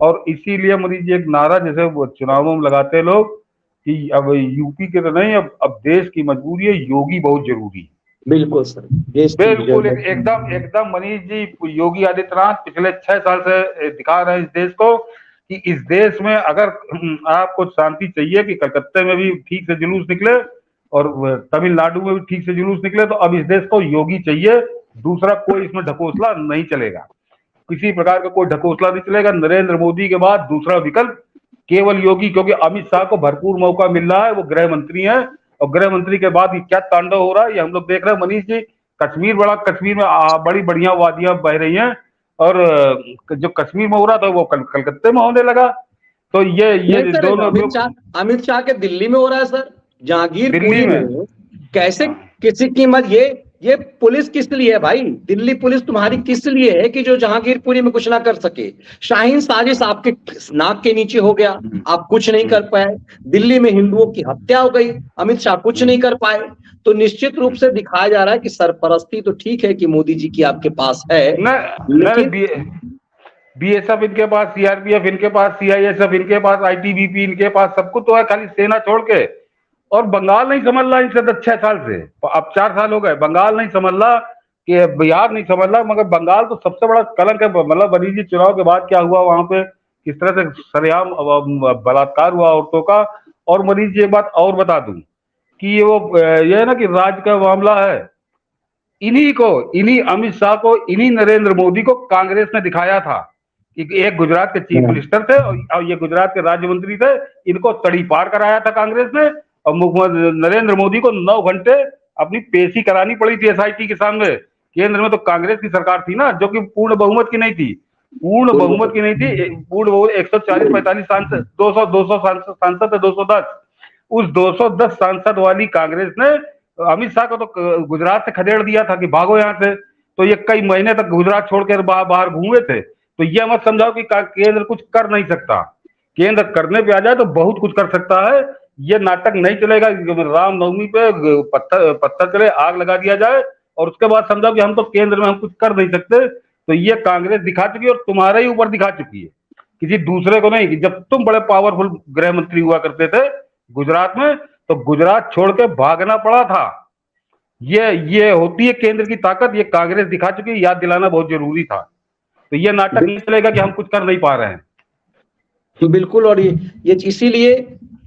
और इसीलिए मोदी जी एक नारा जैसे वो चुनावों में लगाते हैं लोग कि अब यूपी के तो नहीं, अब देश की मजबूरी है, योगी बहुत जरूरी है। बिल्कुल सर, देश की बिल्कुल जरूरत। एकदम एकदम मनीष जी, योगी आदित्यनाथ पिछले 6 साल से दिखा रहे हैं इस देश को कि इस देश में अगर आपको शांति चाहिए कि कलकत्ते में भी ठीक से जुलूस निकले और तमिलनाडु में भी ठीक से जुलूस निकले, तो अब इस देश को योगी चाहिए। दूसरा कोई इसमें ढकोसला नहीं चलेगा, किसी प्रकार का कोई ढकोसला नहीं चलेगा। नरेंद्र मोदी के बाद दूसरा विकल्प केवल योगी, क्योंकि अमित शाह को भरपूर मौका मिल रहा है, वो गृह मंत्री है, और गृह मंत्री के बाद ये क्या तांडव हो रहा है ये हम लोग देख रहे हैं मनीष जी। कश्मीर में बड़ी बढ़िया वादियां बह रही हैं, और जो कश्मीर में हो रहा था वो कलकत्ते में होने लगा। तो ये नहीं सर, दोनों जो अमित शाह के दिल्ली में हो रहा है सर, दिल्ली जहांगीरपुरी में, में। कैसे, किसी कीमत ये पुलिस किस लिए है भाई? दिल्ली पुलिस तुम्हारी किस लिए है कि जो जहांगीरपुरी में कुछ ना कर सके? शाहीन साजिश आपके नाक के नीचे हो गया, आप कुछ नहीं कर पाए। दिल्ली में हिंदुओं की हत्या हो गई, अमित शाह कुछ नहीं कर पाए। तो निश्चित रूप से दिखाया जा रहा है कि सरपरस्ती तो ठीक है कि मोदी जी की आपके पास है, न लेकिन बीएसएफ इनके पास, सीआरपीएफ इनके पास, सीआईएसएफ इनके पास, आईटीबीपी इनके पास, सब कुछ तो है, खाली सेना छोड़ के। और बंगाल नहीं समझ रहा इनसे 6 साल से, अब 4 साल हो गए, बंगाल नहीं समझ रहा कि बिहार नहीं समझ रहा, मगर बंगाल तो सबसे बड़ा कलंक है। मतलब मनीष जी, चुनाव के बाद क्या हुआ वहां पे, किस तरह से सरेआम बलात्कार हुआ औरतों का। और मनीष जी एक बात और बता दूं कि ये है ना कि राज्य का मामला है, इन्हीं अमित शाह को, इन्हीं नरेंद्र मोदी को कांग्रेस ने दिखाया था कि एक गुजरात के चीफ मिनिस्टर थे और ये गुजरात के राज्य मंत्री थे, इनको तड़ी पार कराया था कांग्रेस ने। और मुख्यमंत्री नरेंद्र मोदी को 9 घंटे अपनी पेशी करानी पड़ी थी एसआईटी के सामने। केंद्र में तो कांग्रेस की सरकार थी ना, जो कि पूर्ण बहुमत की नहीं थी, पूर्ण बहुमत की नहीं थी, पूर्ण बहुमत 140-45 सांसद, 200 सांसद थे, 210। उस 210 सांसद वाली कांग्रेस ने अमित शाह को तो गुजरात से खदेड़ दिया था कि भागो यहाँ से। तो ये कई महीने तक गुजरात छोड़कर बाहर घूमे थे। तो ये मत समझाओ कि केंद्र कुछ कर नहीं सकता, केंद्र करने पे आ जाए तो बहुत कुछ कर सकता है। ये नाटक नहीं चलेगा, रामनवमी पे पत्थर पत्थर चले, आग लगा दिया जाए और उसके बाद समझाओ कि हम तो केंद्र में हम कुछ कर नहीं सकते। तो ये कांग्रेस दिखा चुकी है और तुम्हारे ही ऊपर दिखा चुकी है, किसी दूसरे को नहीं। कि जब तुम बड़े पावरफुल गृह मंत्री हुआ करते थे गुजरात में, तो गुजरात छोड़ के भागना पड़ा था। ये होती है केंद्र की ताकत, ये कांग्रेस दिखा चुकी है, याद दिलाना बहुत जरूरी था। तो ये नाटक नहीं चलेगा कि हम कुछ कर नहीं पा रहे हैं। बिल्कुल। और ये इसीलिए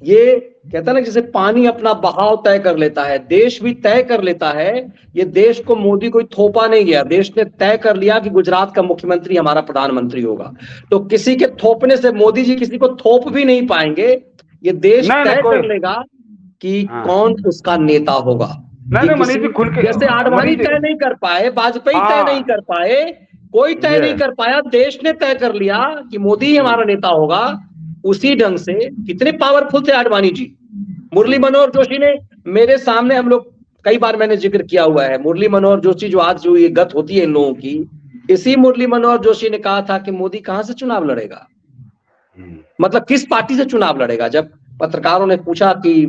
ये कहता है ना, जैसे पानी अपना बहाव तय कर लेता है, देश भी तय कर लेता है। ये देश को मोदी कोई थोपा नहीं गया, देश ने तय कर लिया कि गुजरात का मुख्यमंत्री हमारा प्रधानमंत्री होगा। तो किसी के थोपने से मोदी जी किसी को थोप भी नहीं पाएंगे, ये देश तय कर लेगा कि कौन उसका नेता होगा। ये किसी, जैसे आडवाणी तय नहीं कर पाए, वाजपेयी तय नहीं कर पाए, कोई तय नहीं कर पाया, देश ने तय कर लिया कि मोदी ही हमारा नेता होगा। उसी ढंग से कितने पावरफुल थे आडवाणी जी। मुरली मनोहर जोशी ने मेरे सामने, हम लोग कई बार मैंने जिक्र किया हुआ है, मुरली मनोहर जोशी जो आज जो ये गत होती है इन लोगों की, इसी मुरली मनोहर जोशी ने कहा था कि मोदी कहां से चुनाव लड़ेगा, मतलब किस पार्टी से चुनाव लड़ेगा। जब पत्रकारों ने पूछा कि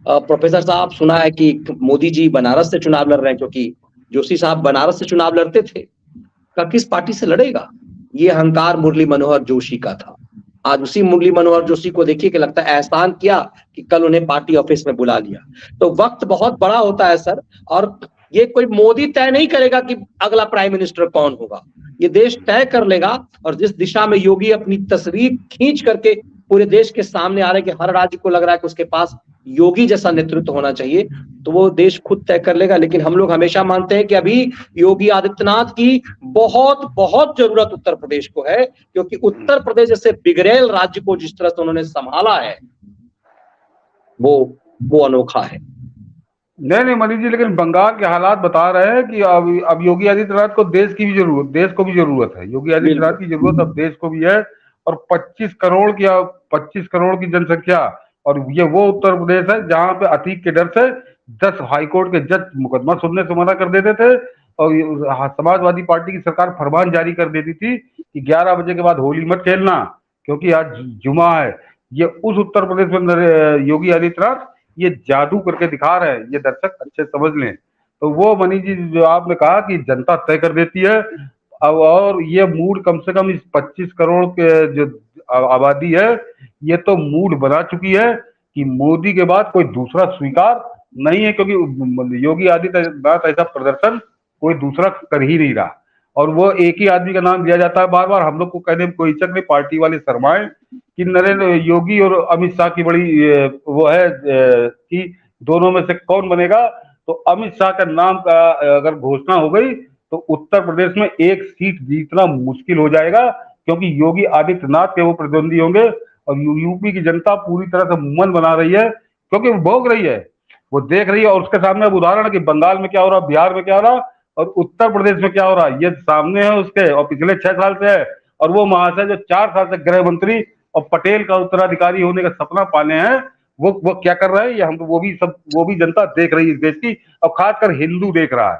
प्रोफेसर साहब सुना है कि मोदी जी बनारस से चुनाव लड़ रहे हैं, क्योंकि जोशी साहब बनारस से चुनाव लड़ते थे, का किस पार्टी से लड़ेगा। ये अहंकार मुरली मनोहर जोशी का था। आज उसी मुरली मनोहर जोशी को देखिए कि लगता है एहसान किया कि कल उन्हें पार्टी ऑफिस में बुला लिया। तो वक्त बहुत बड़ा होता है सर, और ये कोई मोदी तय नहीं करेगा कि अगला प्राइम मिनिस्टर कौन होगा, ये देश तय कर लेगा। और जिस दिशा में योगी अपनी तस्वीर खींच करके पूरे देश के सामने आ रहे कि हर राज्य को लग रहा है कि उसके पास योगी जैसा नेतृत्व होना चाहिए, तो वो देश खुद तय कर लेगा। लेकिन हम लोग हमेशा मानते हैं कि अभी योगी आदित्यनाथ की बहुत बहुत जरूरत उत्तर प्रदेश को है, क्योंकि उत्तर प्रदेश जैसे बिगड़ैल राज्य को जिस तरह से उन्होंने संभाला है वो अनोखा है। नहीं मनीष जी, लेकिन बंगाल के हालात बता रहे हैं कि अब योगी आदित्यनाथ को देश को भी जरूरत है। योगी आदित्यनाथ की जरूरत अब देश को भी है। और 25 करोड़ की जनसंख्या, और ये वो उत्तर प्रदेश है जहां पे अतीक के डर से 10 हाईकोर्ट के जज मुकदमा सुनने से मना कर देते थे, और समाजवादी पार्टी की सरकार फरमान जारी कर देती थी कि 11 बजे के बाद होली मत खेलना क्योंकि आज जुमा है। ये उस उत्तर प्रदेश में योगी आदित्यनाथ ये जादू करके दिखा रहे हैं, ये दर्शक अच्छे समझ लें। तो वो मनीष जी जो आपने कहा कि जनता तय कर देती है, अब और ये मूड कम से कम इस 25 करोड़ के जो आबादी है, ये तो मूड बना चुकी है कि मोदी के बाद कोई दूसरा स्वीकार नहीं है, क्योंकि योगी आदित्यनाथ ऐसा प्रदर्शन कोई दूसरा कर ही नहीं रहा। और वो एक ही आदमी का नाम दिया जाता है बार बार। हम लोग को कहने में कोई चक नहीं, पार्टी वाले शर्माए कि नरेंद्र योगी और अमित शाह की बड़ी वो है कि दोनों में से कौन बनेगा। तो अमित शाह का नाम का अगर घोषणा हो गई तो उत्तर प्रदेश में एक सीट जीतना मुश्किल हो जाएगा, क्योंकि योगी आदित्यनाथ के वो प्रतिद्वंदी होंगे। और यूपी की जनता पूरी तरह से मन बना रही है, क्योंकि वो भोग रही है, वो देख रही है। और उसके सामने अब उदाहरण है कि बंगाल में क्या हो रहा, बिहार में क्या हो रहा और उत्तर प्रदेश में क्या हो रहा, ये सामने है उसके। और पिछले 6 साल से है। और वो महाशय जो 4 साल से गृह मंत्री और पटेल का उत्तराधिकारी होने का सपना पाले हैं, वो क्या कर रहे हैं, ये हम वो भी जनता देख रही है इस देश की, और खासकर हिंदू देख रहा है।